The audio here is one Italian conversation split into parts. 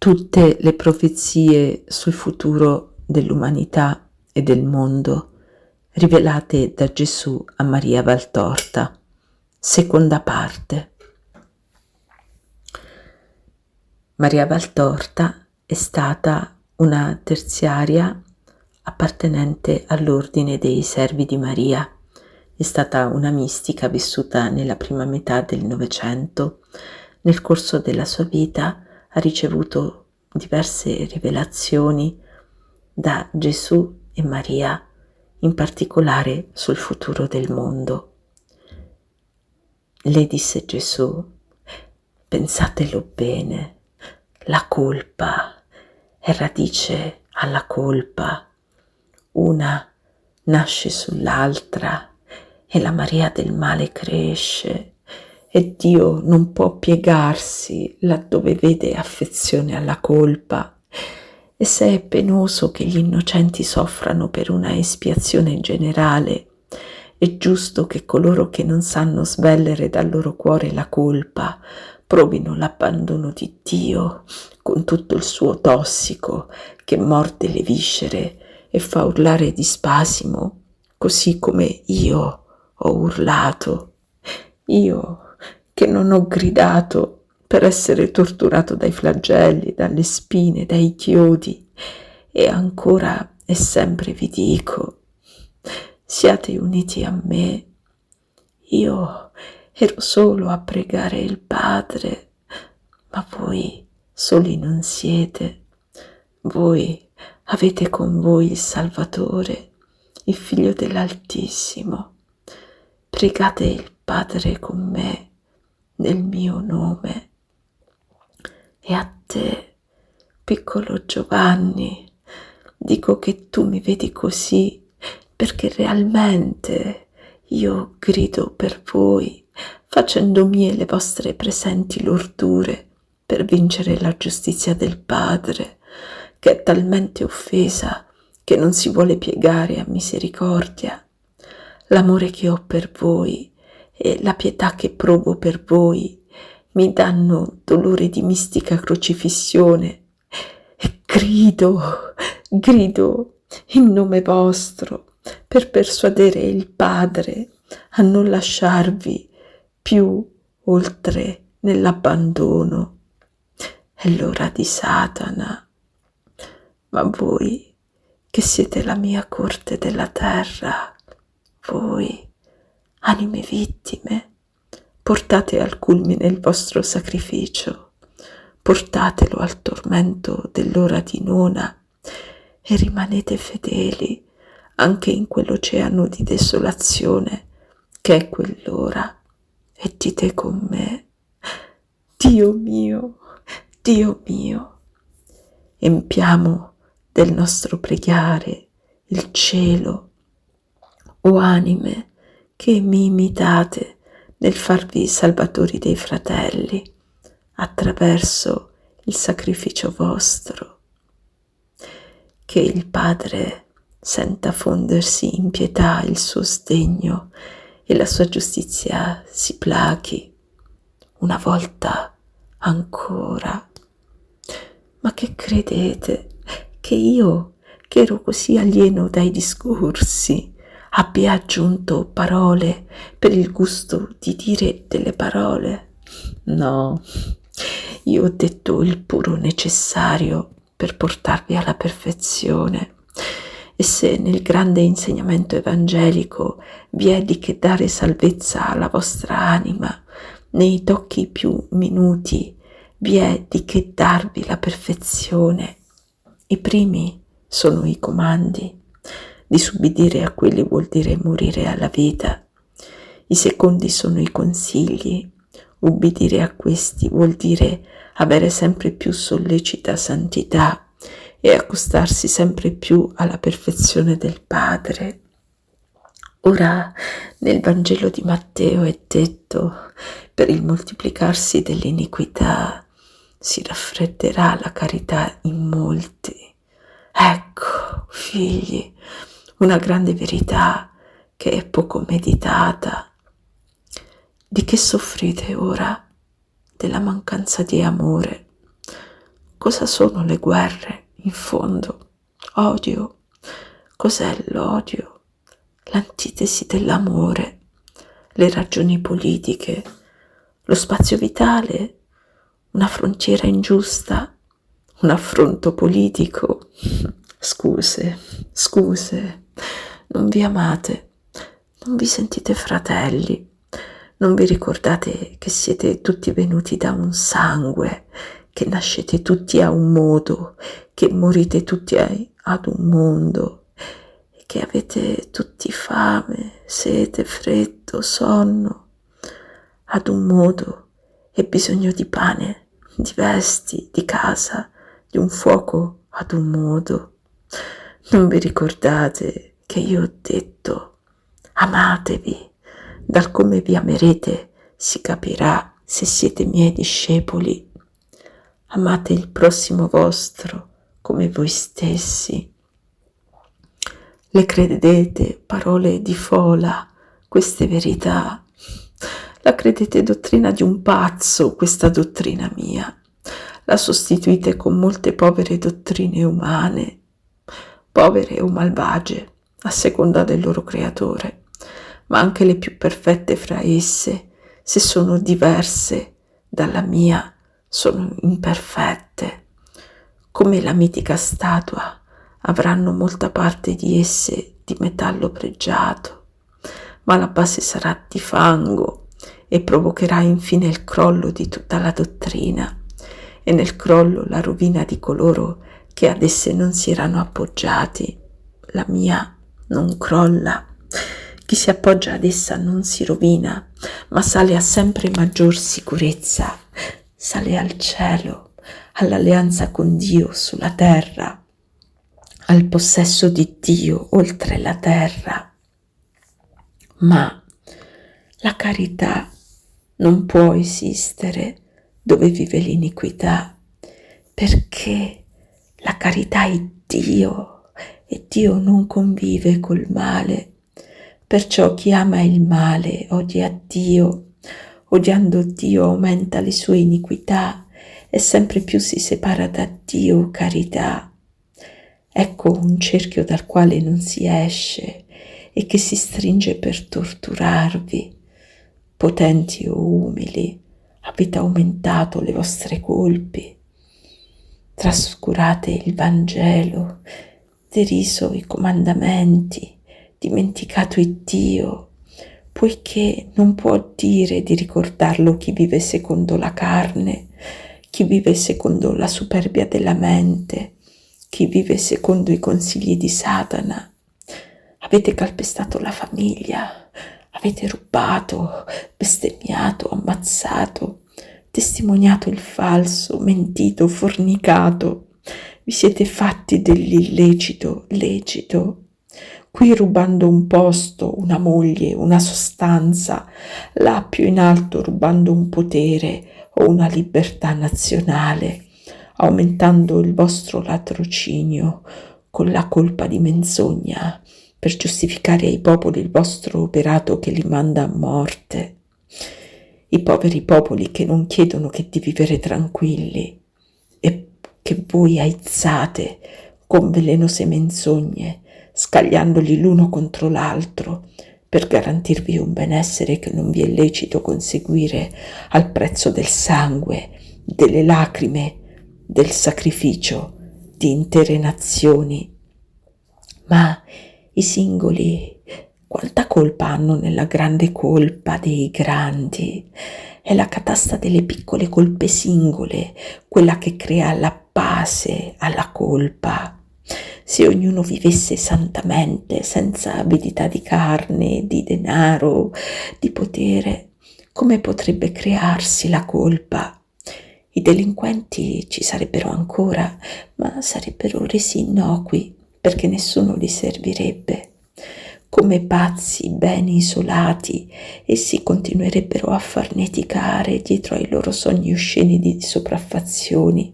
tutte le profezie sul futuro dell'umanità e del mondo rivelate da Gesù a Maria Valtorta. Seconda parte. Maria Valtorta è stata una terziaria appartenente all'ordine dei Servi di Maria. È stata una mistica vissuta nella prima metà del Novecento. Nel corso della sua vita ha ricevuto diverse rivelazioni da Gesù e Maria, in particolare sul futuro del mondo. Le disse Gesù: pensatelo bene, la colpa è radice alla colpa, una nasce sull'altra e la marea del male cresce e Dio non può piegarsi laddove vede affezione alla colpa. E se è penoso che gli innocenti soffrano per una espiazione generale, è giusto che coloro che non sanno svelare dal loro cuore la colpa provino l'abbandono di Dio con tutto il suo tossico che morde le viscere e fa urlare di spasimo, così come io ho urlato, io che non ho gridato per essere torturato dai flagelli, dalle spine, dai chiodi, e ancora e sempre vi dico: siate uniti a me. Io ero solo a pregare il Padre, ma voi soli non siete. Voi avete con voi il Salvatore, il Figlio dell'Altissimo. Pregate il Padre con me nel mio nome. E a te, piccolo Giovanni, dico che tu mi vedi così perché realmente io grido per voi, facendo mie le vostre presenti lordure per vincere la giustizia del Padre, che è talmente offesa che non si vuole piegare a misericordia. L'amore che ho per voi e la pietà che provo per voi mi danno dolore di mistica crocifissione e grido in nome vostro per persuadere il Padre a non lasciarvi più oltre nell'abbandono. È l'ora di Satana, ma voi che siete la mia corte della terra, voi, anime vittime, portate al culmine il vostro sacrificio, portatelo al tormento dell'ora di nona e rimanete fedeli anche in quell'oceano di desolazione che è quell'ora, e dite con me: Dio mio, empiamo del nostro pregare il cielo, o anime che mi imitate nel farvi salvatori dei fratelli attraverso il sacrificio vostro. Che il Padre senta fondersi in pietà il suo sdegno e la sua giustizia si plachi una volta ancora. Ma che credete? Che io, che ero così alieno dai discorsi, abbia aggiunto parole per il gusto di dire delle parole? No, io ho detto il puro necessario per portarvi alla perfezione. E se nel grande insegnamento evangelico vi è di che dare salvezza alla vostra anima, nei tocchi più minuti vi è di che darvi la perfezione. I primi sono i comandi. Disubbidire a quelli vuol dire morire alla vita. I secondi sono i consigli. Ubbidire a questi vuol dire avere sempre più sollecita santità e accostarsi sempre più alla perfezione del Padre. Ora nel Vangelo di Matteo è detto: per il moltiplicarsi dell'iniquità si raffredderà la carità in molti. Ecco, figli, una grande verità che è poco meditata. Di che soffrite ora? Della mancanza di amore. Cosa sono le guerre, in fondo? Odio. Cos'è l'odio? L'antitesi dell'amore, le ragioni politiche, lo spazio vitale, una frontiera ingiusta, un affronto politico. Scuse, non vi amate, non vi sentite fratelli, non vi ricordate che siete tutti venuti da un sangue, che nascete tutti a un modo, che morite tutti ad un mondo, e che avete tutti fame, sete, freddo, sonno, ad un modo, e bisogno di pane, di vesti, di casa, di un fuoco ad un modo. Non vi ricordate che io ho detto: amatevi, dal come vi amerete si capirà se siete miei discepoli. Amate il prossimo vostro come voi stessi. Le credete parole di fola, queste verità? La credete dottrina di un pazzo, questa dottrina mia? La sostituite con molte povere dottrine umane, povere o malvagie, a seconda del loro creatore, ma anche le più perfette fra esse, se sono diverse dalla mia, sono imperfette. Come la mitica statua, avranno molta parte di esse di metallo pregiato, ma la base sarà di fango e provocherà infine il crollo di tutta la dottrina, e nel crollo la rovina di coloro che ad esse non si erano appoggiati. La mia non crolla. Chi si appoggia ad essa non si rovina, ma sale a sempre maggior sicurezza, sale al cielo, all'alleanza con Dio sulla terra, al possesso di Dio oltre la terra. Ma la carità non può esistere dove vive l'iniquità, perché la carità è Dio e Dio non convive col male. Perciò chi ama il male odia Dio, odiando Dio aumenta le sue iniquità e sempre più si separa da Dio carità. Ecco un cerchio dal quale non si esce e che si stringe per torturarvi. Potenti o umili, avete aumentato le vostre colpe, trascurate il Vangelo, deriso i comandamenti, dimenticato il Dio, poiché non può dire di ricordarlo chi vive secondo la carne, chi vive secondo la superbia della mente, chi vive secondo i consigli di Satana. Avete calpestato la famiglia, avete rubato, bestemmiato, ammazzato, testimoniato il falso, mentito, fornicato. Vi siete fatti dell'illecito lecito, qui rubando un posto, una moglie, una sostanza, là più in alto rubando un potere o una libertà nazionale, aumentando il vostro latrocinio con la colpa di menzogna per giustificare ai popoli il vostro operato che li manda a morte. I poveri popoli che non chiedono che di vivere tranquilli e che voi aizzate con velenose menzogne, scagliandoli l'uno contro l'altro per garantirvi un benessere che non vi è lecito conseguire al prezzo del sangue, delle lacrime, del sacrificio di intere nazioni. Ma i singoli quanta colpa hanno nella grande colpa dei grandi? È la catasta delle piccole colpe singole quella che crea la base alla colpa. Se ognuno vivesse santamente, senza avidità di carne, di denaro, di potere, come potrebbe crearsi la colpa? I delinquenti ci sarebbero ancora, ma sarebbero resi innocui, perché nessuno li servirebbe. Come pazzi ben isolati, essi continuerebbero a farneticare dietro ai loro sogni osceni di sopraffazioni,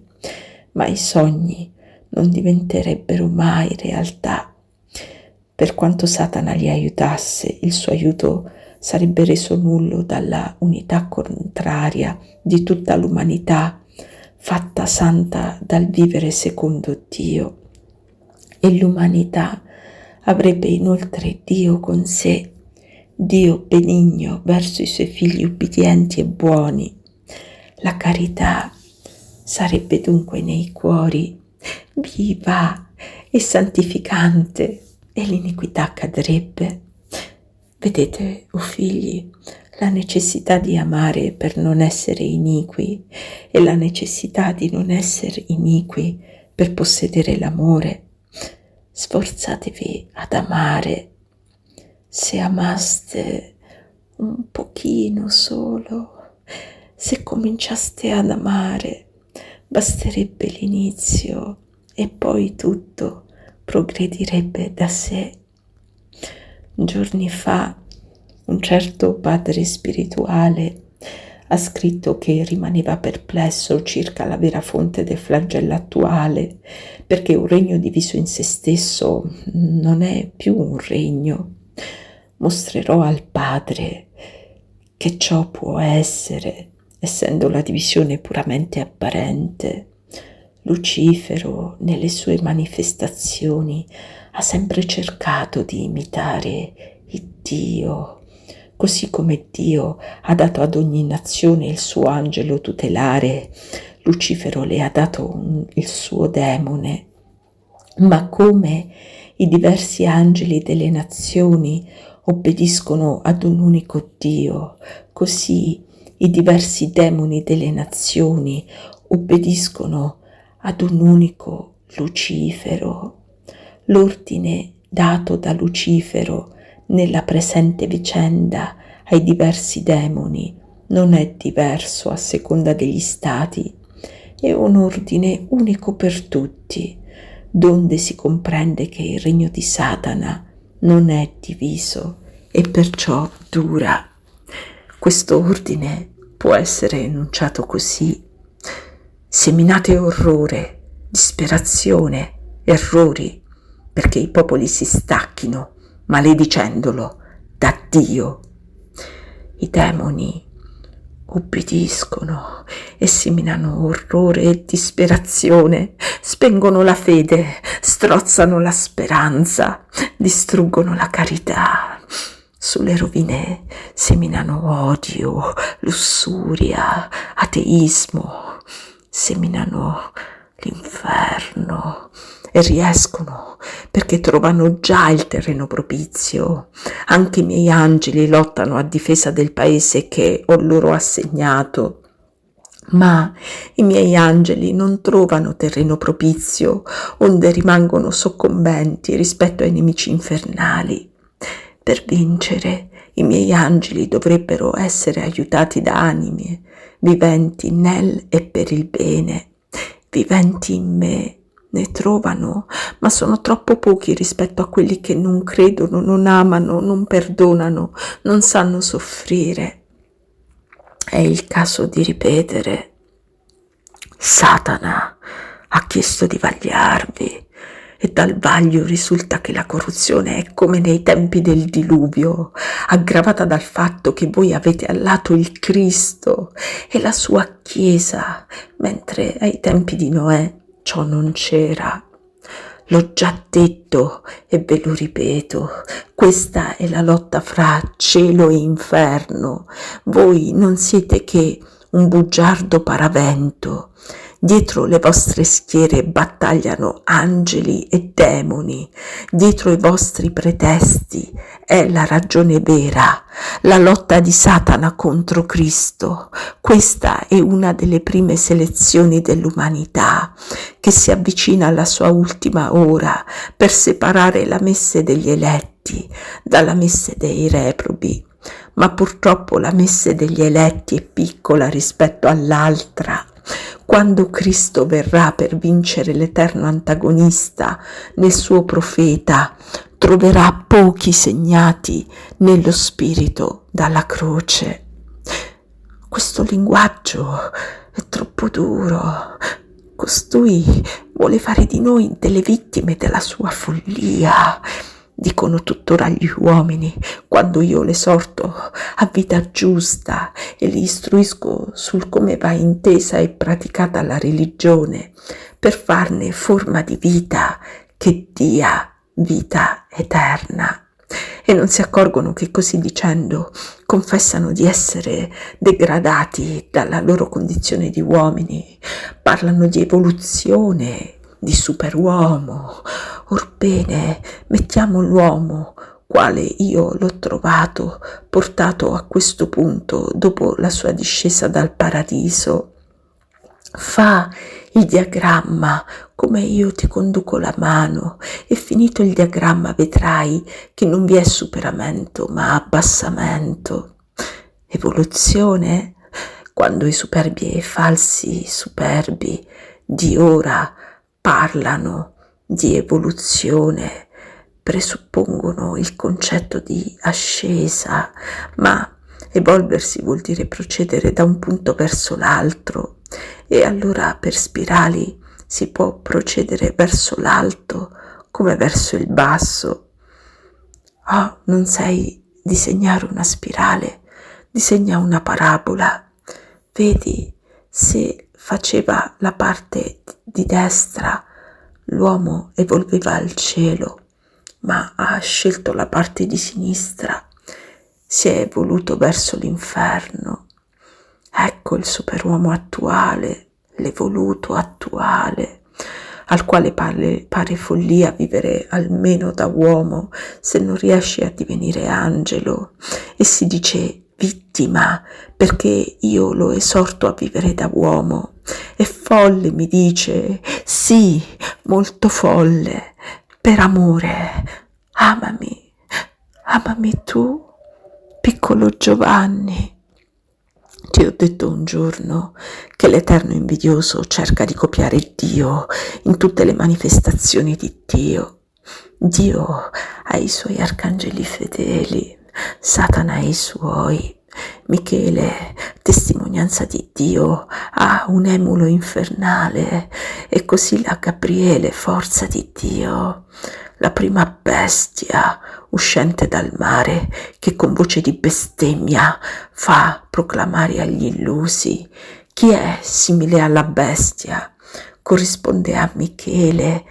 ma i sogni non diventerebbero mai realtà. Per quanto Satana li aiutasse, il suo aiuto sarebbe reso nullo dalla unità contraria di tutta l'umanità, fatta santa dal vivere secondo Dio, e l'umanità avrebbe inoltre Dio con sé, Dio benigno verso i suoi figli ubbidienti e buoni. La carità sarebbe dunque nei cuori viva e santificante, e l'iniquità cadrebbe. Vedete, o figli, la necessità di amare per non essere iniqui e la necessità di non essere iniqui per possedere l'amore. Sforzatevi ad amare. Se amaste un pochino solo, se cominciaste ad amare, basterebbe l'inizio e poi tutto progredirebbe da sé. Giorni fa un certo padre spirituale ha scritto che rimaneva perplesso circa la vera fonte del flagello attuale, perché un regno diviso in se stesso non è più un regno. Mostrerò al Padre che ciò può essere, essendo la divisione puramente apparente. Lucifero, nelle sue manifestazioni, ha sempre cercato di imitare il Dio, così come Dio ha dato ad ogni nazione il suo angelo tutelare. Lucifero le ha dato il suo demone, ma come i diversi angeli delle nazioni obbediscono ad un unico Dio, così i diversi demoni delle nazioni obbediscono ad un unico Lucifero. L'ordine dato da Lucifero nella presente vicenda ai diversi demoni non è diverso a seconda degli stati, è un ordine unico per tutti, donde si comprende che il regno di Satana non è diviso e perciò dura. Questo ordine può essere enunciato così: seminate orrore, disperazione, errori, perché i popoli si stacchino, maledicendolo, da Dio. I demoni ubbidiscono e seminano orrore e disperazione, spengono la fede, strozzano la speranza, distruggono la carità. Sulle rovine seminano odio, lussuria, ateismo, seminano l'inferno e riescono perché trovano già il terreno propizio. Anche i miei angeli lottano a difesa del paese che ho loro assegnato, ma i miei angeli non trovano terreno propizio, onde rimangono soccombenti rispetto ai nemici infernali. Per vincere, i miei angeli dovrebbero essere aiutati da anime viventi nel e per il bene, viventi in me. Ne trovano, ma sono troppo pochi rispetto a quelli che non credono, non amano, non perdonano, non sanno soffrire. È il caso di ripetere: Satana ha chiesto di vagliarvi, e dal vaglio risulta che la corruzione è come nei tempi del diluvio, aggravata dal fatto che voi avete allato il Cristo e la sua Chiesa, mentre ai tempi di Noè ciò non c'era. L'ho già detto e ve lo ripeto, questa è la lotta fra cielo e inferno. Voi non siete che un bugiardo paravento. Dietro le vostre schiere battagliano angeli e demoni, dietro i vostri pretesti è la ragione vera, la lotta di Satana contro Cristo. Questa è una delle prime selezioni dell'umanità che si avvicina alla sua ultima ora per separare la messe degli eletti dalla messe dei reprobi. Ma purtroppo la messe degli eletti è piccola rispetto all'altra. Quando Cristo verrà per vincere l'eterno antagonista nel suo profeta, troverà pochi segnati nello spirito dalla croce. Questo linguaggio è troppo duro. Costui vuole fare di noi delle vittime della sua follia. dicono tuttora gli uomini quando io le esorto a vita giusta e li istruisco sul come va intesa e praticata la religione per farne forma di vita che dia vita eterna. E non si accorgono che così dicendo confessano di essere degradati dalla loro condizione di uomini, parlano di evoluzione, di superuomo. Orbene, mettiamo l'uomo, quale io l'ho trovato, portato a questo punto dopo la sua discesa dal paradiso. Fa il diagramma come io ti conduco la mano e finito il diagramma vedrai che non vi è superamento ma abbassamento. Evoluzione? Quando i superbi e i falsi superbi di ora parlano di evoluzione, presuppongono il concetto di ascesa, ma evolversi vuol dire procedere da un punto verso l'altro e allora per spirali si può procedere verso l'alto come verso il basso. Oh, non sai disegnare una spirale? Disegna una parabola. Vedi, se faceva la parte di destra, l'uomo evolveva al cielo, ma ha scelto la parte di sinistra, si è evoluto verso l'inferno. Ecco il superuomo attuale, l'evoluto attuale, al quale pare follia vivere almeno da uomo se non riesce a divenire angelo, e si dice vittima perché io lo esorto a vivere da uomo. È folle, mi dice, sì, molto folle, per amore. Amami, amami tu, piccolo Giovanni. Ti ho detto un giorno che l'Eterno invidioso cerca di copiare Dio in tutte le manifestazioni di Dio. Dio ha i suoi arcangeli fedeli, Satana ha i suoi. Michele, testimonianza di Dio, ha un emulo infernale, e così la Gabriele, forza di Dio, la prima bestia uscente dal mare che con voce di bestemmia fa proclamare agli illusi: chi è simile alla bestia? Corrisponde a Michele,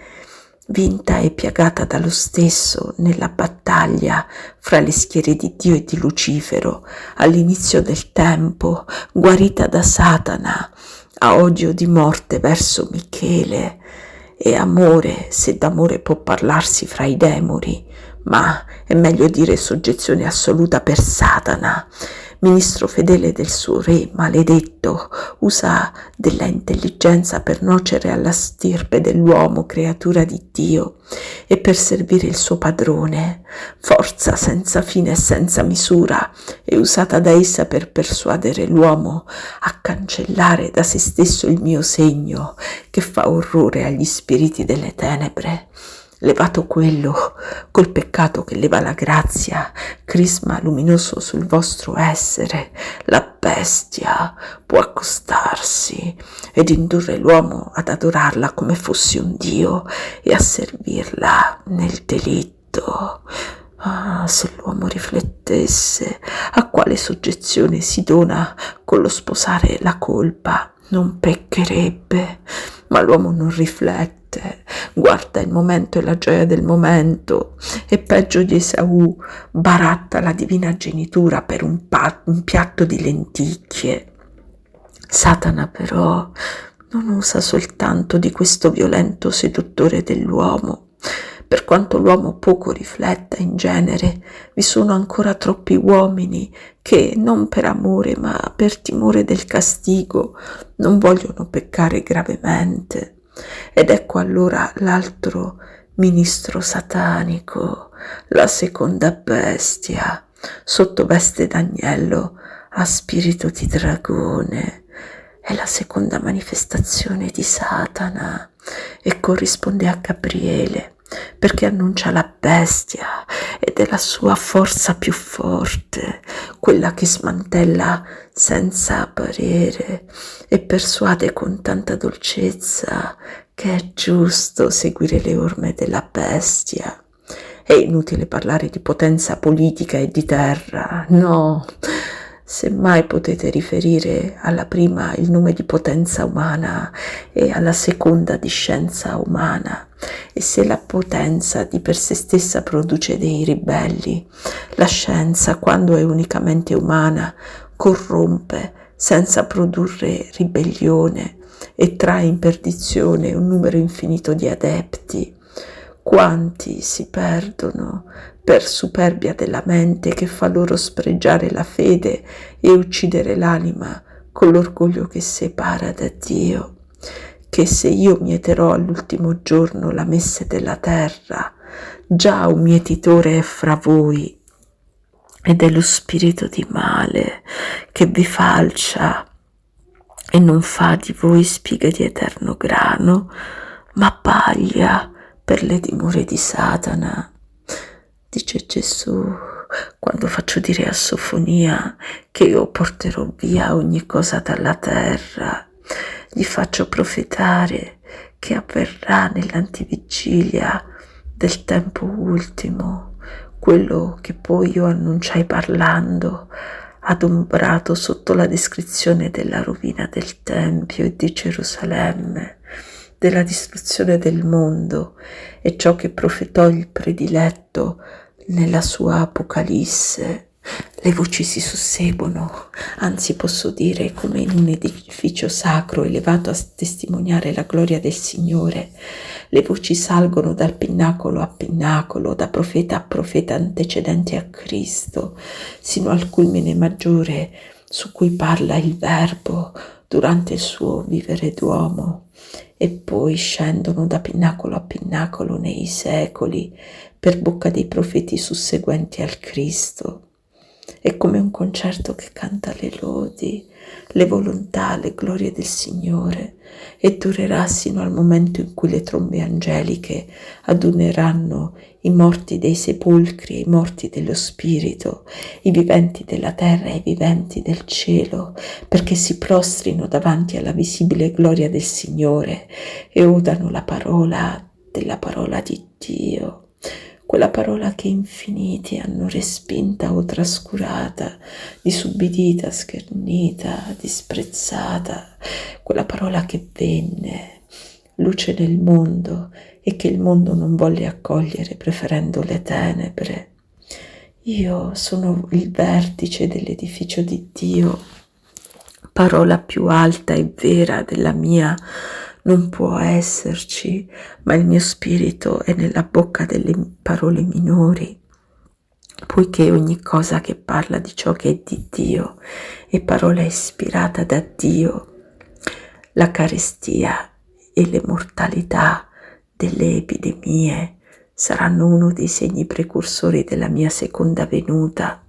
vinta e piagata dallo stesso nella battaglia fra le schiere di Dio e di Lucifero all'inizio del tempo, guarita da Satana, ha odio di morte verso Michele e amore, se d'amore può parlarsi fra i demoni, ma è meglio dire soggezione assoluta per Satana, ministro fedele del suo re maledetto, usa della intelligenza per nuocere alla stirpe dell'uomo, creatura di Dio, e per servire il suo padrone. Forza senza fine e senza misura è usata da essa per persuadere l'uomo a cancellare da se stesso il mio segno, che fa orrore agli spiriti delle tenebre. Levato quello, col peccato che leva la grazia, crisma luminoso sul vostro essere, la bestia può accostarsi ed indurre l'uomo ad adorarla come fosse un dio e a servirla nel delitto. Ah, se l'uomo riflettesse a quale soggezione si dona con lo sposare la colpa, non peccherebbe, ma l'uomo non riflette, guarda il momento e la gioia del momento, e peggio di Esaù baratta la divina genitura per un piatto di lenticchie. Satana però non usa soltanto di questo violento seduttore dell'uomo. Per quanto l'uomo poco rifletta in genere, vi sono ancora troppi uomini che, non per amore ma per timore del castigo, non vogliono peccare gravemente. Ed ecco allora l'altro ministro satanico, la seconda bestia, sotto veste d'agnello, ha spirito di dragone. È la seconda manifestazione di Satana e corrisponde a Gabriele, perché annuncia la bestia ed è la sua forza più forte, quella che smantella senza parere e persuade con tanta dolcezza che è giusto seguire le orme della bestia. È inutile parlare di potenza politica e di terra, no. Semmai potete riferire alla prima il nome di potenza umana e alla seconda di scienza umana. E se la potenza di per sé stessa produce dei ribelli, la scienza, quando è unicamente umana, corrompe senza produrre ribellione e trae in perdizione un numero infinito di adepti. Quanti si perdono per superbia della mente che fa loro spregiare la fede e uccidere l'anima con l'orgoglio che separa da Dio, che se io mieterò all'ultimo giorno la messe della terra, già un mietitore è fra voi, ed è lo spirito di male che vi falcia e non fa di voi spighe di eterno grano, ma paglia per le dimore di Satana. Dice Gesù quando faccio dire a Sofonia che io porterò via ogni cosa dalla terra, gli faccio profetare che avverrà nell'antivigilia del tempo ultimo, quello che poi io annunciai parlando, adombrato sotto la descrizione della rovina del Tempio e di Gerusalemme, della distruzione del mondo, e ciò che profetò il prediletto nella sua Apocalisse. Le voci si susseguono, anzi posso dire come in un edificio sacro elevato a testimoniare la gloria del Signore. Le voci salgono dal pinnacolo a pinnacolo, da profeta a profeta antecedente a Cristo, sino al culmine maggiore su cui parla il Verbo durante il suo vivere d'uomo, e poi scendono da pinnacolo a pinnacolo nei secoli per bocca dei profeti susseguenti al Cristo. È come un concerto che canta le lodi, le volontà, le glorie del Signore, e durerà sino al momento in cui le trombe angeliche aduneranno i morti dei sepolcri e i morti dello spirito, i viventi della terra e i viventi del cielo, perché si prostrino davanti alla visibile gloria del Signore e udano la parola della parola di Dio. Quella parola che infiniti hanno respinta o trascurata, disubbidita, schernita, disprezzata, quella parola che venne, luce nel mondo, e che il mondo non volle accogliere preferendo le tenebre. Io sono il vertice dell'edificio di Dio, parola più alta e vera della mia non può esserci, ma il mio spirito è nella bocca delle parole minori, poiché ogni cosa che parla di ciò che è di Dio è parola ispirata da Dio. La carestia e le mortalità delle epidemie saranno uno dei segni precursori della mia seconda venuta,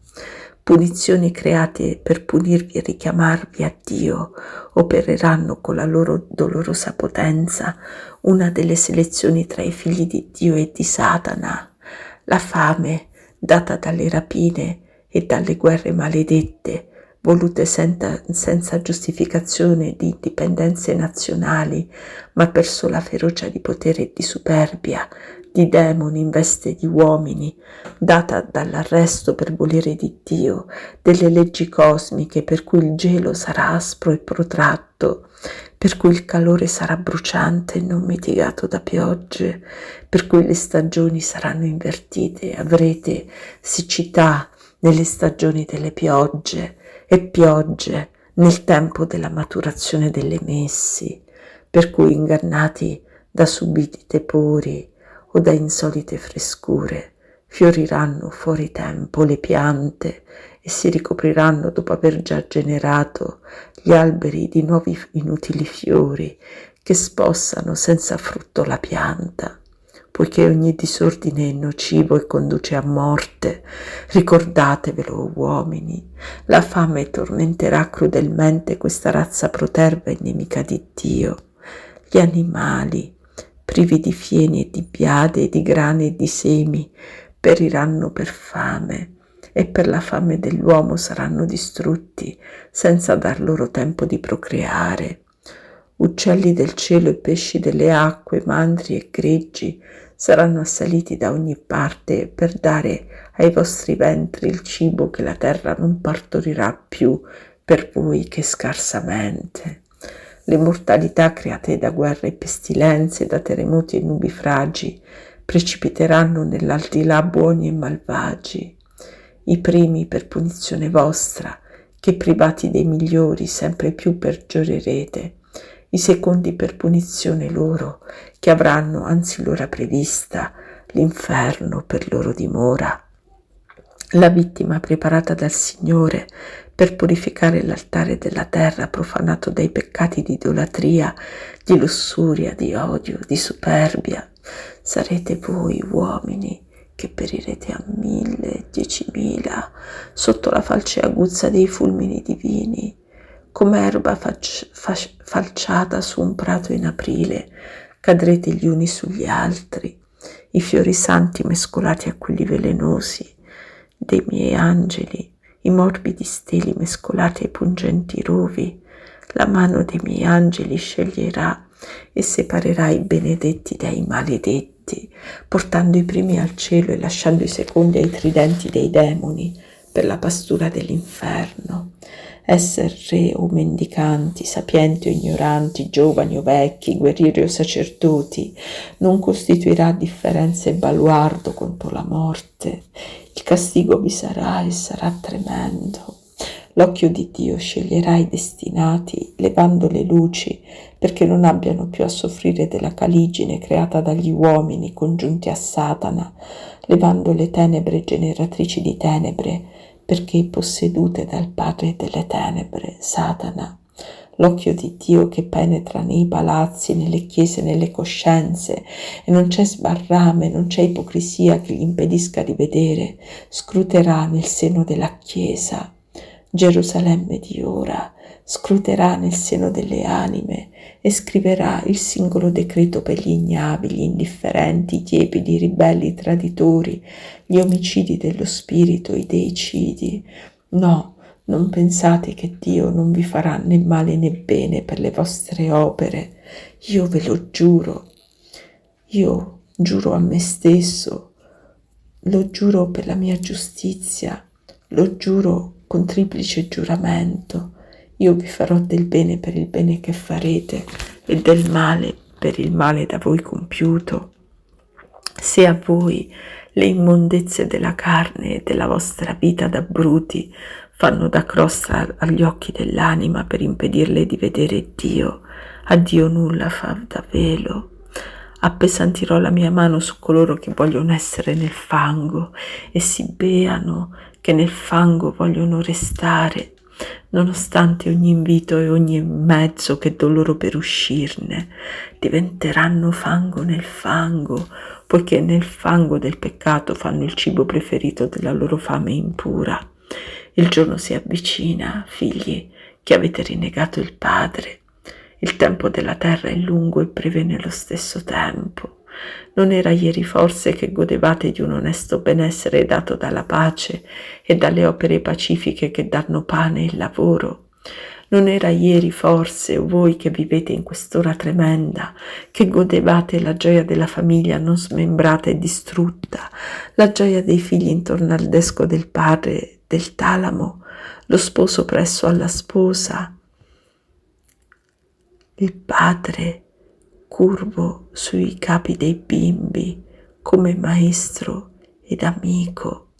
punizioni create per punirvi e richiamarvi a Dio opereranno con la loro dolorosa potenza una delle selezioni tra i figli di Dio e di Satana, la fame data dalle rapine e dalle guerre maledette, volute senza giustificazione di indipendenze nazionali, ma per sola ferocia di potere e di superbia, di demoni in veste di uomini, data dall'arresto per volere di Dio, delle leggi cosmiche per cui il gelo sarà aspro e protratto, per cui il calore sarà bruciante e non mitigato da piogge, per cui le stagioni saranno invertite, avrete siccità nelle stagioni delle piogge e piogge nel tempo della maturazione delle messi, per cui ingannati da subiti tepori o da insolite frescure fioriranno fuori tempo le piante e si ricopriranno dopo aver già generato gli alberi di nuovi inutili fiori che spossano senza frutto la pianta, poiché ogni disordine è nocivo e conduce a morte. Ricordatevelo, uomini, la fame tormenterà crudelmente questa razza proterva e nemica di Dio. Gli animali, privi di fieni e di biade e di grani e di semi, periranno per fame, e per la fame dell'uomo saranno distrutti senza dar loro tempo di procreare. Uccelli del cielo e pesci delle acque, mandri e greggi saranno assaliti da ogni parte per dare ai vostri ventri il cibo che la terra non partorirà più per voi che scarsamente. Le mortalità create da guerre e pestilenze, da terremoti e nubifragi, precipiteranno nell'aldilà buoni e malvagi. I primi per punizione vostra, che privati dei migliori sempre più peggiorerete, i secondi per punizione loro, che avranno, anzi l'ora prevista, l'inferno per loro dimora. La vittima preparata dal Signore per purificare l'altare della terra profanato dai peccati di idolatria, di lussuria, di odio, di superbia. Sarete voi, uomini, che perirete a 1000, 10.000 sotto la falce aguzza dei fulmini divini, come erba falciata su un prato in aprile, cadrete gli uni sugli altri, i fiori santi mescolati a quelli velenosi dei miei angeli, i morbidi steli mescolati ai pungenti rovi. La mano dei miei angeli sceglierà e separerà i benedetti dai maledetti, portando i primi al cielo e lasciando i secondi ai tridenti dei demoni per la pastura dell'inferno. Esser re o mendicanti, sapienti o ignoranti, giovani o vecchi, guerrieri o sacerdoti, non costituirà differenza e baluardo contro la morte. Il castigo vi sarà e sarà tremendo. L'occhio di Dio sceglierà i destinati, levando le luci, perché non abbiano più a soffrire della caligine creata dagli uomini congiunti a Satana, levando le tenebre generatrici di tenebre, perché possedute dal padre delle tenebre, Satana. L'occhio di Dio che penetra nei palazzi, nelle chiese, nelle coscienze, e non c'è sbarrame, non c'è ipocrisia che gli impedisca di vedere, scruterà nel seno della Chiesa. Gerusalemme di ora scruterà nel seno delle anime e scriverà il singolo decreto per gli ignavi, gli indifferenti, i tiepidi, i ribelli, i traditori, gli omicidi dello spirito, i deicidi. No, non pensate che Dio non vi farà né male né bene per le vostre opere. Io ve lo giuro. Io giuro a me stesso, lo giuro per la mia giustizia, lo giuro con triplice giuramento. Io vi farò del bene per il bene che farete e del male per il male da voi compiuto. Se a voi le immondezze della carne e della vostra vita da bruti fanno da crosta agli occhi dell'anima per impedirle di vedere Dio, a Dio nulla fa da velo. Appesantirò la mia mano su coloro che vogliono essere nel fango e si beano che nel fango vogliono restare, nonostante ogni invito e ogni mezzo che do loro per uscirne. Diventeranno fango nel fango, poiché nel fango del peccato fanno il cibo preferito della loro fame impura. Il giorno si avvicina, figli, che avete rinnegato il Padre. Il tempo della terra è lungo e breve nello stesso tempo. Non era ieri forse che godevate di un onesto benessere dato dalla pace e dalle opere pacifiche che danno pane e lavoro? Non era ieri forse voi che vivete in quest'ora tremenda, che godevate la gioia della famiglia non smembrata e distrutta, la gioia dei figli intorno al desco del padre, del talamo, lo sposo presso alla sposa, il padre curvo sui capi dei bimbi come maestro ed amico.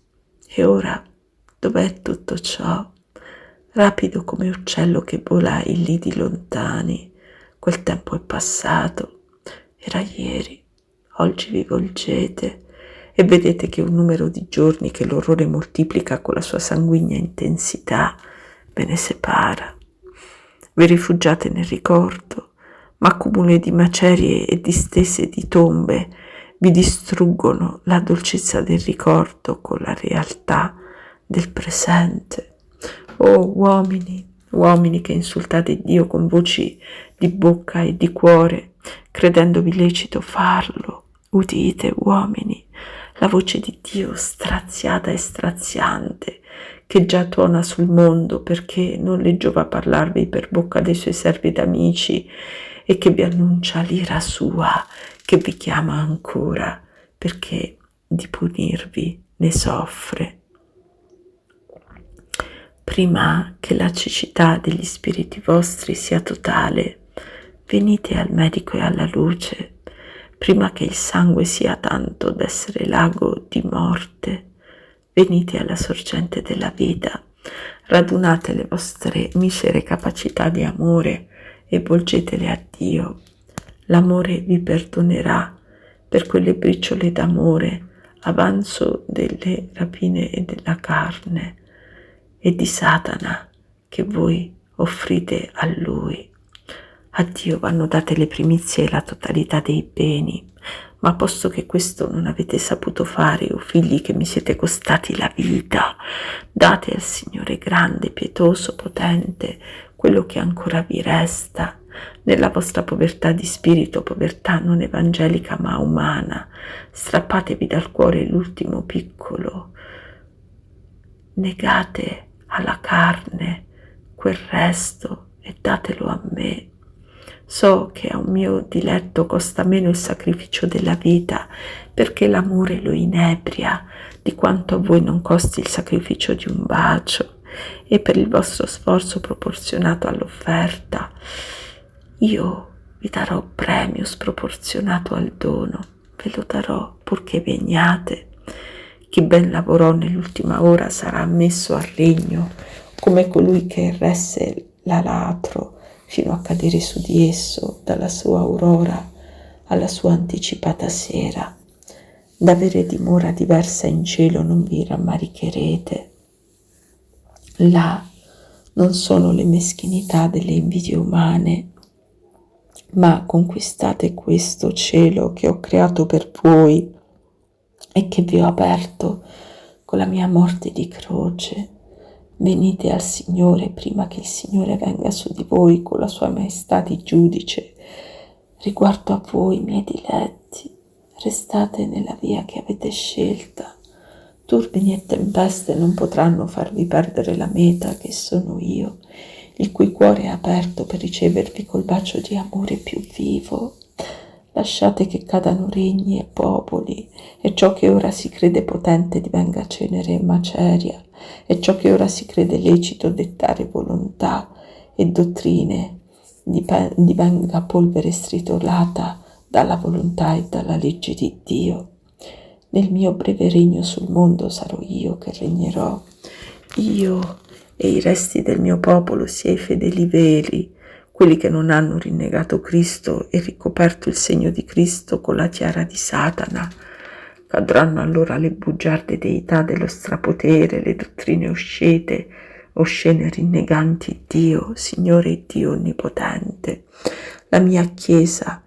E ora dov'è tutto ciò? Rapido come uccello che vola in lidi lontani, quel tempo è passato, era ieri, oggi vi volgete e vedete che un numero di giorni che l'orrore moltiplica con la sua sanguigna intensità ve ne separa. Vi rifugiate nel ricordo, ma cumuli di macerie e distese di tombe vi distruggono la dolcezza del ricordo con la realtà del presente. Oh uomini che insultate Dio con voci di bocca e di cuore, credendovi lecito farlo, udite, uomini, la voce di Dio straziata e straziante, che già tuona sul mondo perché non le giova parlarvi per bocca dei suoi servi ed amici e che vi annuncia l'ira sua, che vi chiama ancora perché di punirvi ne soffre. Prima che la cecità degli spiriti vostri sia totale, venite al medico e alla luce, prima che il sangue sia tanto d'essere lago di morte, venite alla sorgente della vita, radunate le vostre misere capacità di amore e volgetele a Dio. L'amore vi perdonerà per quelle briciole d'amore, avanzo delle rapine e della carne e di Satana che voi offrite a Lui. A Dio vanno date le primizie e la totalità dei beni, ma posto che questo non avete saputo fare, o figli che mi siete costati la vita, date al Signore grande, pietoso, potente, quello che ancora vi resta, nella vostra povertà di spirito, povertà non evangelica ma umana. Strappatevi dal cuore l'ultimo piccolo, negate alla carne quel resto e datelo a me. So che a un mio diletto costa meno il sacrificio della vita, perché l'amore lo inebria di quanto a voi non costi il sacrificio di un bacio, e per il vostro sforzo proporzionato all'offerta io vi darò premio sproporzionato al dono, ve lo darò purché vegniate. Chi ben lavorò nell'ultima ora sarà ammesso al regno, come colui che resse l'aratro fino a cadere su di esso dalla sua aurora alla sua anticipata sera. D'avere dimora diversa in cielo non vi rammaricherete. Là non sono le meschinità delle invidie umane, ma conquistate questo cielo che ho creato per voi e che vi ho aperto con la mia morte di croce. Venite al Signore prima che il Signore venga su di voi con la sua maestà di giudice. Riguardo a voi, miei diletti, restate nella via che avete scelta. Turbini e tempeste non potranno farvi perdere la meta che sono io, il cui cuore è aperto per ricevervi col bacio di amore più vivo. Lasciate che cadano regni e popoli, e ciò che ora si crede potente divenga cenere e maceria, e ciò che ora si crede lecito dettare volontà e dottrine divenga polvere stritolata dalla volontà e dalla legge di Dio. Nel mio breve regno sul mondo sarò io che regnerò, io e i resti del mio popolo, sia i fedeli veri, quelli che non hanno rinnegato Cristo e ricoperto il segno di Cristo con la tiara di Satana. Cadranno allora le bugiarde deità dello strapotere, le dottrine oscene rinneganti Dio, Signore e Dio onnipotente. La mia Chiesa,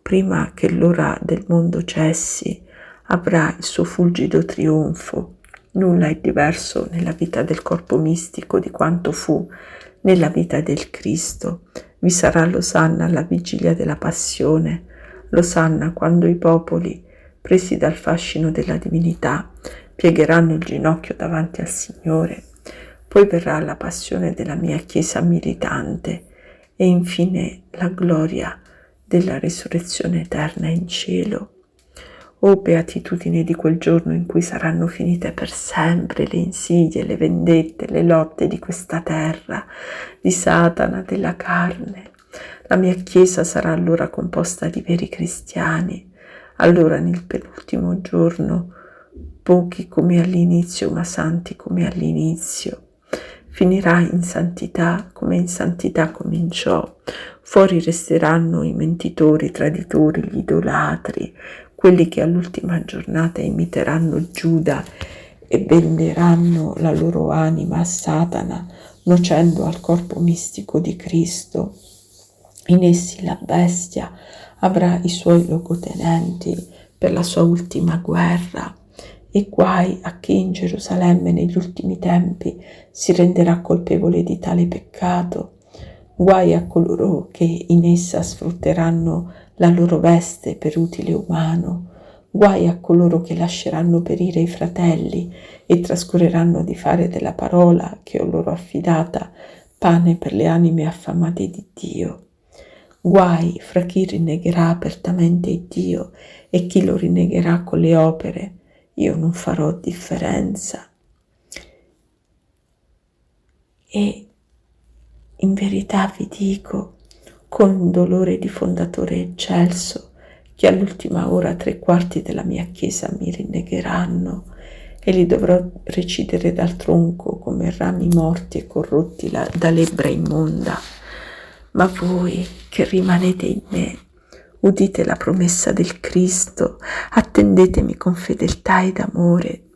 prima che l'ora del mondo cessi, avrà il suo fulgido trionfo. Nulla è diverso nella vita del corpo mistico di quanto fu nella vita del Cristo. Vi sarà l'osanna alla vigilia della passione, l'osanna quando i popoli, presi dal fascino della divinità, piegheranno il ginocchio davanti al Signore. Poi verrà la passione della mia Chiesa militante e infine la gloria della risurrezione eterna in cielo. O beatitudine di quel giorno in cui saranno finite per sempre le insidie, le vendette, le lotte di questa terra, di Satana, della carne. La mia Chiesa sarà allora composta di veri cristiani. Allora nel penultimo giorno, pochi come all'inizio, ma santi come all'inizio. Finirà in santità come in santità cominciò. Fuori resteranno i mentitori, i traditori, gli idolatri, quelli che all'ultima giornata imiteranno Giuda e venderanno la loro anima a Satana, nocendo al corpo mistico di Cristo. In essi la bestia avrà i suoi luogotenenti per la sua ultima guerra, e guai a chi in Gerusalemme negli ultimi tempi si renderà colpevole di tale peccato. Guai a coloro che in essa sfrutteranno la loro veste per utile umano. Guai a coloro che lasceranno perire i fratelli e trascureranno di fare della parola che ho loro affidata pane per le anime affamate di Dio. Guai fra chi rinnegherà apertamente Dio e chi lo rinnegherà con le opere. Io non farò differenza. E in verità vi dico, con dolore di fondatore eccelso, che all'ultima ora 3/4 della mia chiesa mi rinnegheranno e li dovrò recidere dal tronco come rami morti e corrotti da lebbra immonda. Ma voi che rimanete in me, udite la promessa del Cristo, attendetemi con fedeltà ed amore,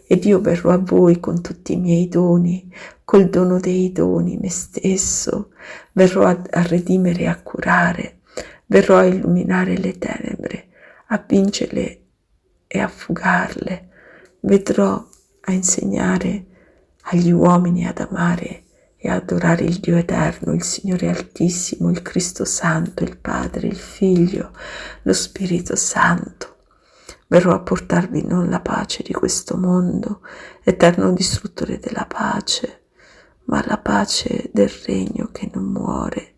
ed io verrò a voi con tutti i miei doni, col dono dei doni, me stesso, verrò a redimere e a curare, verrò a illuminare le tenebre, a vincerle e a fugarle, vedrò a insegnare agli uomini ad amare e adorare il Dio eterno, il Signore Altissimo, il Cristo Santo, il Padre, il Figlio, lo Spirito Santo. Verrò a portarvi non la pace di questo mondo, eterno distruttore della pace, ma la pace del regno che non muore.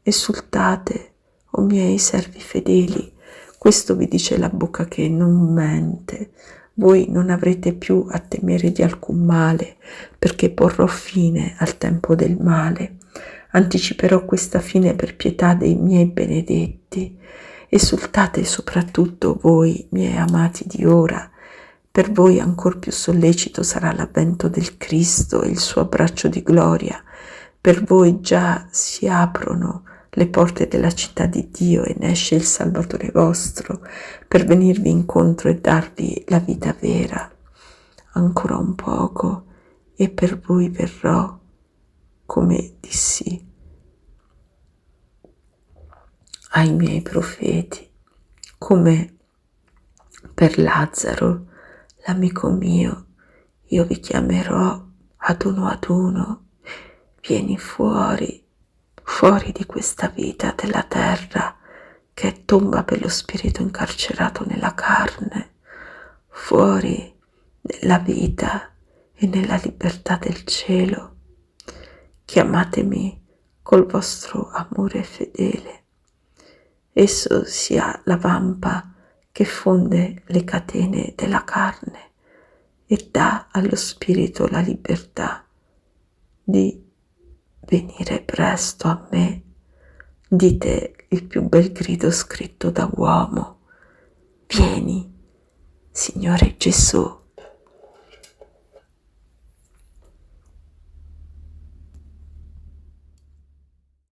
Esultate, o miei servi fedeli, questo vi dice la bocca che non mente. Voi non avrete più a temere di alcun male, perché porrò fine al tempo del male. Anticiperò questa fine per pietà dei miei benedetti. Esultate soprattutto voi, miei amati di ora. Per voi ancor più sollecito sarà l'avvento del Cristo e il suo abbraccio di gloria. Per voi già si aprono le porte della città di Dio e ne esce il Salvatore vostro per venirvi incontro e darvi la vita vera. Ancora un poco e per voi verrò, come dissi ai miei profeti, come per Lazzaro, l'amico mio, io vi chiamerò ad uno, vieni fuori di questa vita della terra che è tomba per lo spirito incarcerato nella carne, fuori nella vita e nella libertà del cielo. Chiamatemi col vostro amore fedele. Esso sia la vampa che fonde le catene della carne e dà allo spirito la libertà di venire presto a me. Dite il più bel grido scritto da uomo: vieni, Signore Gesù.